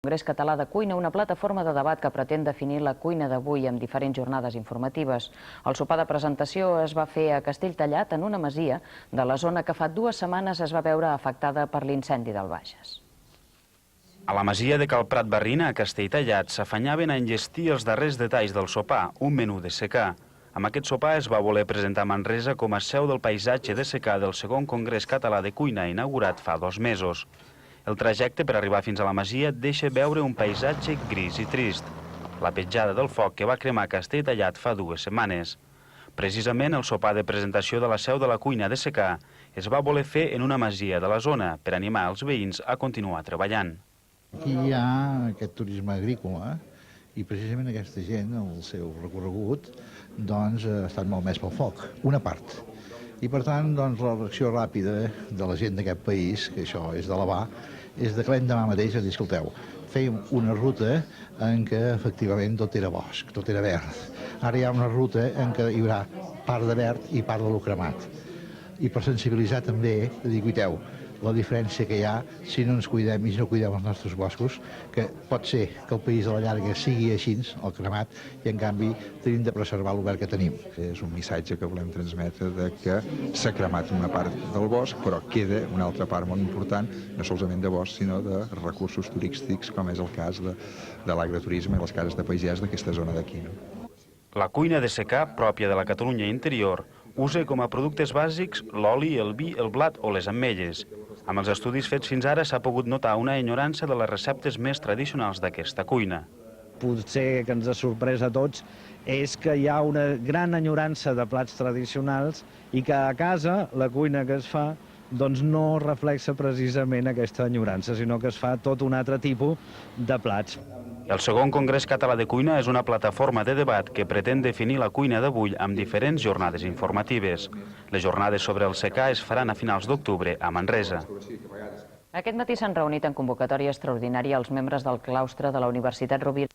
Congrés Català de Cuina, una plataforma de debat que pretén definir la cuina d'avui amb diferents jornades informatives. El sopar de presentació es va fer a Castelltallat, en una masia de la zona que fa 2 setmanes es va veure afectada per l'incendi del Bages. A la masia de Cal Prat Barrina, a Castelltallat, s'afanyaven a enllestir els darrers detalls del sopar, un menú de secà. Amb aquest sopar es va voler presentar Manresa com a seu del paisatge de secà del segon Congrés Català de Cuina, inaugurat fa 2 mesos. El trajecte per arribar fins a la masia deixa veure un paisatge gris i trist. La petjada del foc que va cremar Castelltallat fa 2 setmanes. Precisament el sopar de presentació de la seu de la cuina de secà es va voler fer en una masia de la zona per animar els veïns a continuar treballant. Aquí hi ha aquest turisme agrícola i precisament aquesta gent, el seu recorregut, doncs, ha estat malmès pel foc, una part. I per tant, doncs, la reacció ràpida de la gent d'aquest país, que això és d'elevar, és de que l'endemà mateix a dir, escolteu, fèiem una ruta en què efectivament tot era bosc, tot era verd. Ara hi ha una ruta en què hi haurà part de verd i part de lo cremat. I per sensibilitzar també, de dir, cuiteu, la diferència que hi ha si no ens cuidem i si no cuidem els nostres boscos, que pot ser que el país a la llarga sigui així, el cremat, i en canvi tenim de preservar l'obert que tenim. És un missatge que volem transmetre de que s'ha cremat una part del bosc, però queda una altra part molt important, no solament de bosc, sinó de recursos turístics, com és el cas de l'agroturisme i les cases de pagès d'aquesta zona d'aquí. La cuina de secà, pròpia de la Catalunya interior, usa com a productes bàsics l'oli, el vi, el blat o les ametlles. Amb els estudis fets fins ara s'ha pogut notar una enyorança de les receptes més tradicionals d'aquesta cuina. Potser que ens ha sorprès a tots és que hi ha una gran enyorança de plats tradicionals i que a casa la cuina que es fa doncs no reflexa precisament aquesta enyorança, sinó que es fa tot un altre tipus de plats. El segon Congrés Català de Cuina és una plataforma de debat que pretén definir la cuina d'avui amb diferents jornades informatives. Les jornades sobre el secà es faran a finals d'octubre a Manresa. Aquest matí s'han reunit en convocatòria extraordinària els membres del claustre de la Universitat Rovira